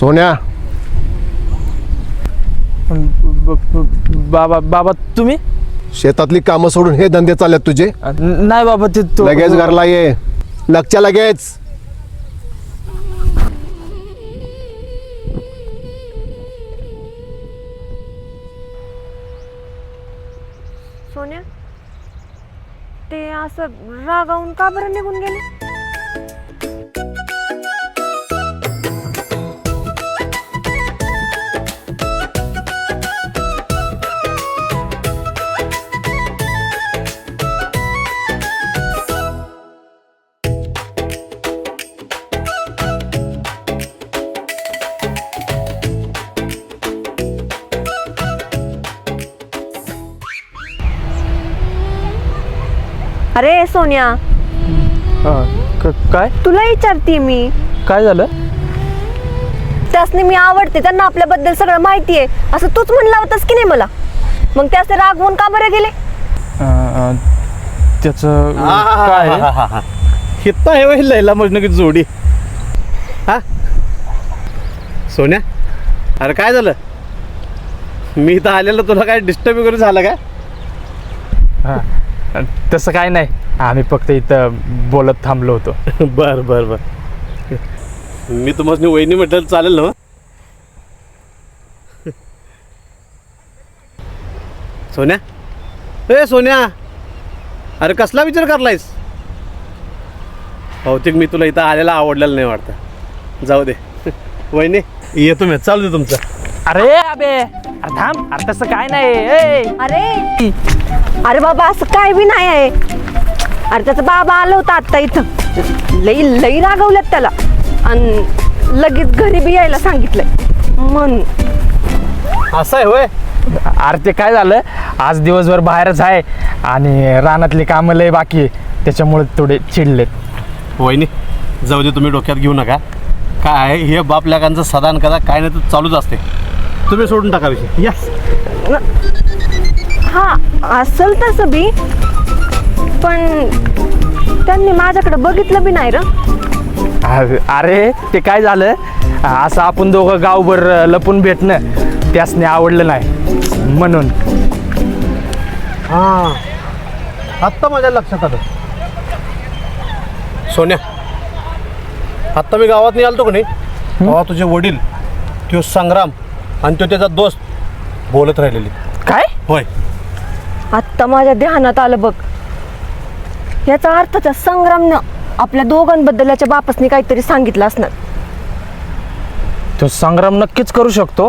सोन्या, बाबा बाबा तुम्ही? शेतातली कामं सोडून हे धंदे चालत तुझे? नाही बाबा ते लगेच घरला ये, लगच्या लगेच. सोन्या, ते असं रागावून का बरं निघून गेले? अरे सोन्या, काय तुला विचारते मी. काय झालं? त्यासने मी आवडते, त्यांना आपल्याबद्दल सगळं माहिती आहे असं तूच म्हणला होतास की नाही मला. मग त्यासने रागवून का बरं गेले? त्याचं काय? हित्ता हे वही लैला मजनू की जोडी. हा सोन्या, अरे काय झालं? मी इथं आलेलं तुला काय डिस्टर्ब वगैरे झालं का? तसं काय नाही, आम्ही फक्त इथं बोलत थांबलो होतो. बर बर बर. मी तुम्हाला वहिनी म्हटलं चालेल ना? सोन्या, ए सोन्या, अरे कसला विचार करलायस? बहुतेक मी तुला इथं आलेला आवडलेलं नाही वाटतं. जाऊ दे वहिनी, येतो मी, चालू दे तुमचं. अरे अबे, अरे थांब, अरे तसं काय नाही. ए अरे अरे बाबा, असं काय बी नाही आहे. अरे त्याचा बाबा आला होता आता इथं, लई लई रागवल्यात त्याला आणि लगेच घरी बी यायला सांगितलंय म्हणून. असं आहे होय? अरे ते काय झालं, आज दिवसभर बाहेरच आहे आणि रानातली कामं लय बाकी आहे, त्याच्यामुळे थोडे चिडलेत. वहिनी जाऊ दे, तुम्ही डोक्यात घेऊ नका. काय हे बाप लेकांचं सदान कदा काय नाही तर चालूच असते. तुम्ही सोडून टाका विषय. या. हा असल तसं बी, पण त्यांनी माझ्याकडे बघितलं बी नाही र. अरे ते काय झालं, असं आपण दोघं गावभर लपून भेटणं त्यासने आवडलं नाही म्हणून. हां, आत्ता माझ्या लक्षात आलं. सोन्या, आत्ता मी गावात नाही आलतो का नाही, तेव्हा तुझे वडील, तो संग्राम आणि तो त्याचा दोस्त बोलत राहिलेले. काय? होय. आत्ता माझ्या ध्यानात आलं बघ. याचा अर्थ त्या संग्रामनं आपल्या दोघांबद्दल याच्या बापासनी काहीतरी सांगितलं असणार. तो संग्राम नक्कीच करू शकतो.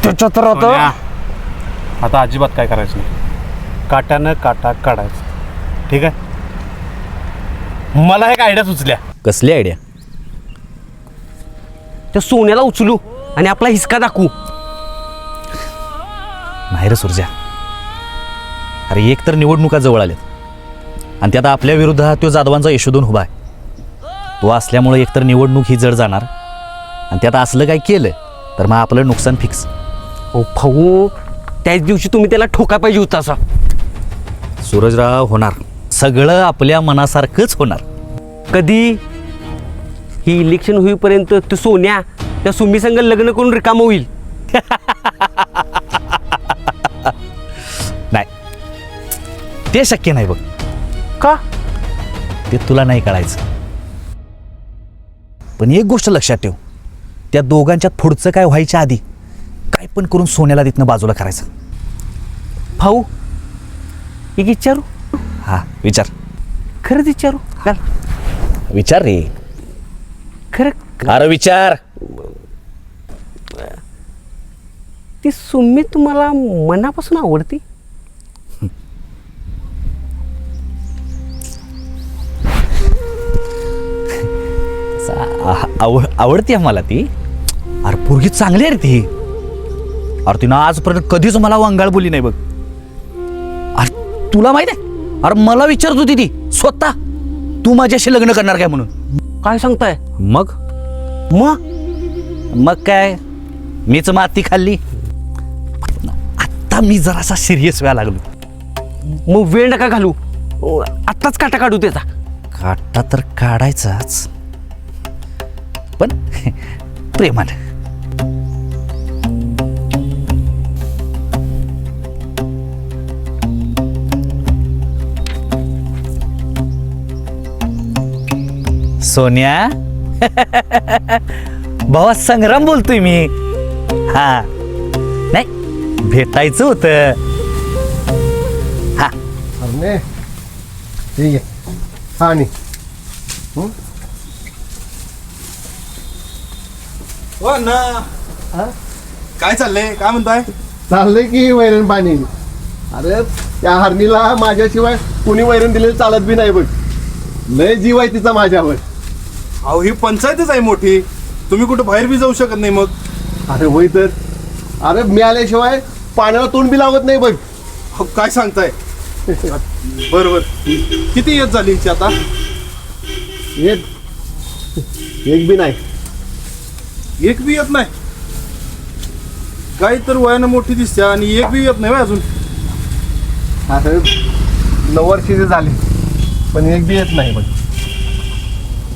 त्याच्या तर सोन्या, आता अजिबात काय करायचं नाही. काट्यानं काटा काढायचं. ठीक आहे? मला एक आयडिया सुचल्या. कसली आयडिया? त्या सोन्याला उचलू आणि आपला हिसका दाखवू. नाही रे सुरजा, अरे एक तर निवडणुका जवळ आल्यात आणि त्यात आपल्या विरोधात तो जाधवांचा यशोधून उभा आहे. तो असल्यामुळे एकतर निवडणूक ही जड जाणार आणि त्यात असलं काय केलं तर मग आपलं नुकसान फिक्स. ओ भाऊ, त्याच दिवशी तुम्ही त्याला ठोका पाहिजे होता असा. सूरजराव, होणार सगळं आपल्या मनासारखंच होणार. कधी? ही इलेक्शन होईपर्यंत तो सोन्या त्या सुमी संग लग्न करून रिकामं होईल. नाही, ते शक्य नाही बघ. का? ते तुला नाही कळायचं. पण एक गोष्ट लक्षात ठेव, त्या दोघांच्यात पुढचं काय व्हायच्या आधी काय पण करून सोन्याला तिथनं बाजूला करायचं. भाऊ, एक विचारू? हा विचार. खरंच विचारू? विचार रे. खरं? अरे विचार. ती सुमी तुम्हाला मनापासून आवडते? आवडते मला ती. अरे पोरगी चांगली आहे रे ती. अरे तिनं आजपर्यंत कधीच मला वंगाळ बोलली नाही बघ. अरे तुला माहित आहे, अरे मला विचारत होती ती स्वतः, तू माझ्याशी लग्न करणार काय म्हणून. काय सांगताय? मग मग काय, मीच माती खाल्ली. आता मी जरासा सिरियस व्हायला लागलो. मग वेळ नका घालू, आत्ताच काटा काढू त्याचा. काटा तर काढायचाच, पण प्रेमानं. सोन्या भावा संग्राम बोलतोय मी. हा नाही भेटायचं होतं. हा अरे ठीक आहे. हा आणि हो ना. काय चाललंय, काय म्हणताय? चाललंय की वैरण पाणी. अरे त्या हरणीला माझ्याशिवाय कुणी वैरण दिलेलं चालत बी नाही बघ. लय जीव आहे तिचा माझ्यावर. अहो ही पंचायतच आहे मोठी, तुम्ही कुठं बाहेर बी जाऊ शकत नाही मग. अरे होय तर. अरे मी आल्याशिवाय पाण्याला तोंड बी लावत नाही बघ. अहो, काय सांगताय? बरोबर. किती येत झाली हिची आता? एक बी नाही. एक बी येत नाही? काही तर वयानं मोठी दिसते आणि एक बी येत नाही होय अजून. अरे 9 वर्षाची झाली पण एक बी येत नाही बघ.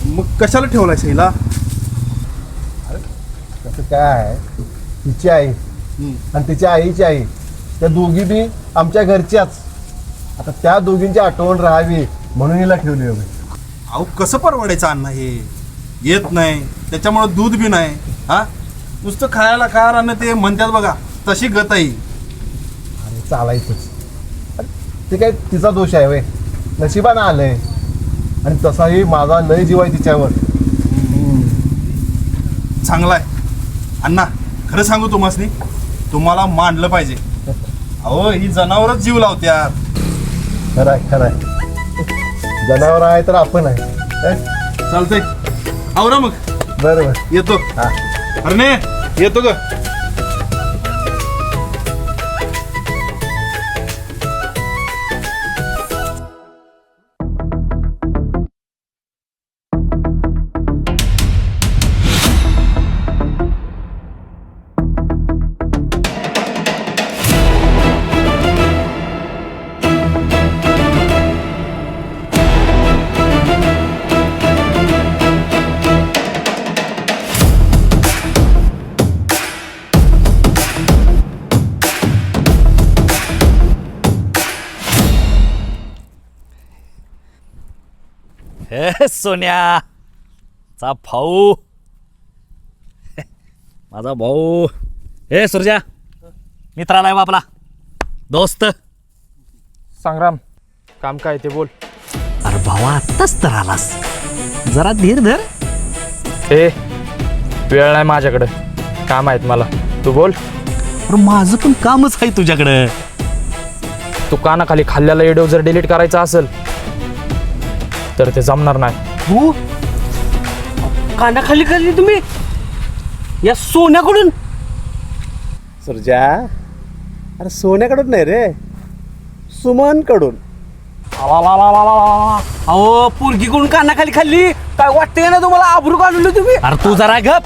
मग कशाला ठेवलाय हिला? कसं काय आहे, तिची आई आणि तिच्या आईची आई त्या दोघी बी आमच्या घरच्याच. आता त्या दोघींची आठवण राहावी म्हणून हिला ठेवली होती. अहो कसं परवडायचं अण्णा हे? येत नाही त्याच्यामुळे दूध बी नाही. हा नुसतं खायला कार आणि ते म्हणतात बघा तशी गत आहे. अरे चालायचंच. अरे ते काय तिचा दोष आहे वय, नशिबानं आलंय. आणि तसाही माझा लय जीव आहे तिच्यावर. चांगला आहे अण्णा. खरं सांगू तुम्हासनी, तुम्हाला मानलं पाहिजे. अहो ही जनावरच जीव लावत्यात. खरं आहे खरं आहे. जनावर आहे तर आपण आहे. चालतंय आवरा मग. बरोबर. येतो. हा. अरे येतो ग. हे सोन्या चा भाऊ, माझा भाऊ. हे सुरजा मित्र आलाय बापला, दोस्त. संग्राम काम काय ते बोल. अरे भावा आत्ताच तर आलास, जरा धीर धर. ए वेळ नाही माझ्याकडे, काम आहेत मला. तू बोल. अरे माझं पण कामच आहे तुझ्याकडं. तू कानाखाली खाल्ल्याला व्हिडिओ जर डिलीट करायचा असेल तर ते जमणार नाही. हो कानाखाली खाल्ली तुम्ही या सोन्याकडून? सुरजा, अरे सोन्याकडून नाही रे, सुमनकडून. अहो पोरगीकडून कानाखाली खाल्ली काय वाटतंय ना तुम्हाला? आबरू काढली तुम्ही. अरे तू जरा गप.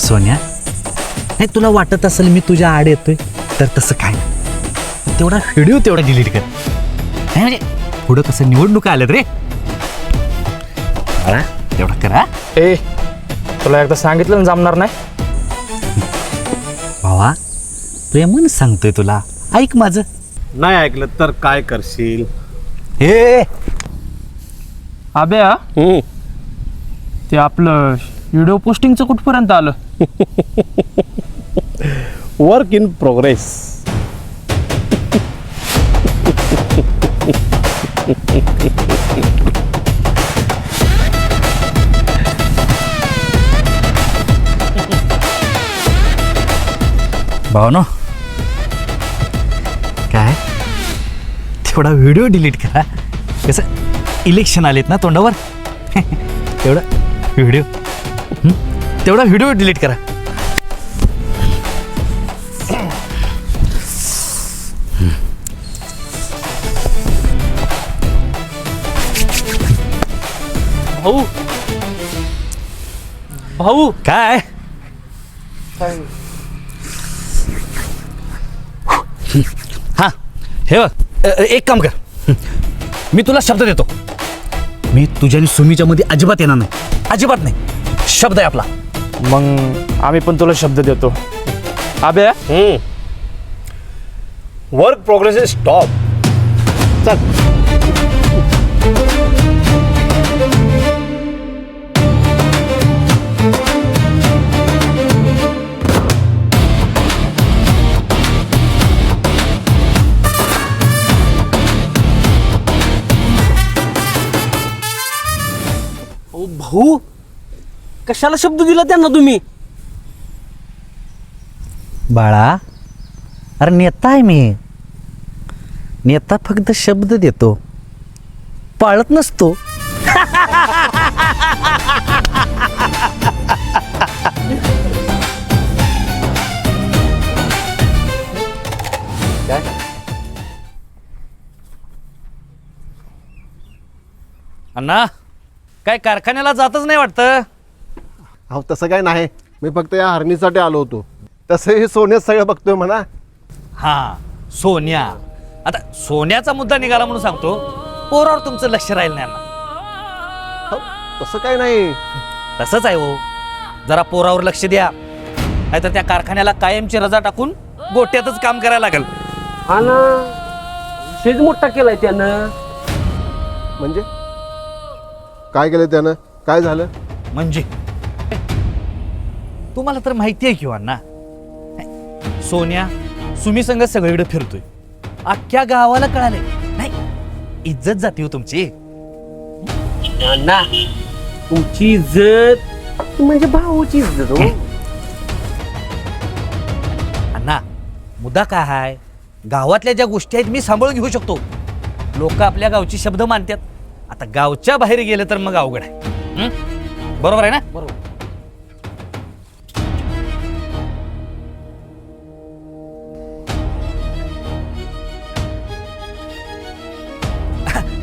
सोन्या नाही तुला वाटत असेल मी तुझ्या आड येतोय तर तसं काय, तेवढा व्हिडिओ तेवढा डिलीट कर. नाही म्हणजे पुढं कसं निवडणुका आल्यात रे. अरे तेवढा करा. ए तुला एकदा सांगितलं ना जमणार नाही. भावा प्रेमानं सांगतोय तुला, ऐक माझं. नाही ऐकलं तर काय करशील? हे अबे ते आपलं व्हिडिओ पोस्टिंगचं कुठपर्यंत आलं? Work in progress. भावनो काय तेवढा व्हिडिओ डिलीट करा. कसं इलेक्शन आलेत ना तोंडावर, तेवढा व्हिडिओ डिलीट करा. भाऊ भाऊ काय हा हे बघ, एक काम कर, मी तुला शब्द देतो, मी तुझ्या आणि सुमीच्या मध्ये अजिबात येणार नाही. अजिबात नाही, शब्द आहे आपला. मग आम्ही पण तुला शब्द देतो. अबे वर्क प्रोग्रेस इज स्टॉप. चल. भाऊ कशाला शब्द दिला त्यांना तुम्ही? बाळा, अरे नेता आहे मी. नेता फक्त शब्द देतो, पाळत नसतो. अण्णा, काय कारखान्याला जातच नाही वाटतं? अहो तसं काय नाही, मी फक्त या हरणीसाठी आलो होतो. तसं हे सोन्यात सगळं बघतोय म्हणा. हा, सोन्या. आता सोन्याचा मुद्दा निघाला म्हणून सांगतो, पोरावर तुमचं लक्ष राहील नाही अण्णा. हो, तसं काय नाही. तसंच आहे हो, जरा पोरावर लक्ष द्या, नाहीतर त्या कारखान्याला कायमची रजा टाकून गोट्यातच काम करायला लागेल. हा ना, शेज मोठा केलाय त्यानं. म्हणजे काय केलं त्यानं? काय झालं? म्हणजे तुम्हाला तर माहिती आहे किंवा ना, सोन्या सुमी संग सगळीकडे फिरतोय, अख्ख्या गावाला कळाले नाही, इज्जत जाते हो तुमची. ना तुमची इज्जत म्हणजे भाऊची इज्जत हो. अण्णा, मुद्दा काय आहे, गावातल्या ज्या गोष्टी आहेत मी सांभाळून घेऊ शकतो. लोक आपल्या गावची शब्द मानतात. आता गावच्या बाहेर गेलं तर मग अवघड आहे. बरोबर आहे ना? बरोबर.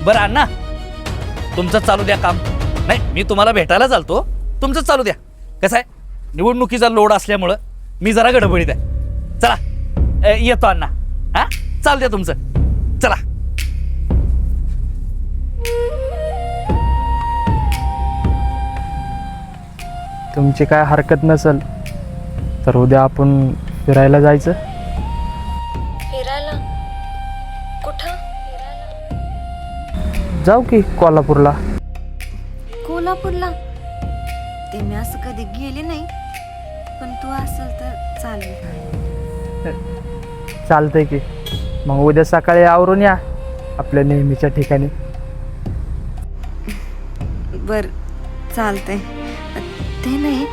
बरं अण्णा, तुमचं चालू द्या काम. नाही, मी तुम्हाला भेटायला चालतो, तुमचं चालू द्या. कसं आहे, निवडणुकीचा लोड असल्यामुळं मी जरा गडबडीत आहे. चला, येतो अण्णा. हा, चालू द्या तुमचं. चला. तुमची काय हरकत नसेल तर उद्या आपण फिरायला जायचं. फिरायला? कुठं? जाऊ की कोल्हापूरला. कोल्हापूरला? ते मी असं कधी गेले नाही, पण तू असेल तर चालेल. चालतंय की. मग उद्या सकाळी आवरून या आपल्या नेहमीच्या ठिकाणी. बर, चालतंय. ते नाही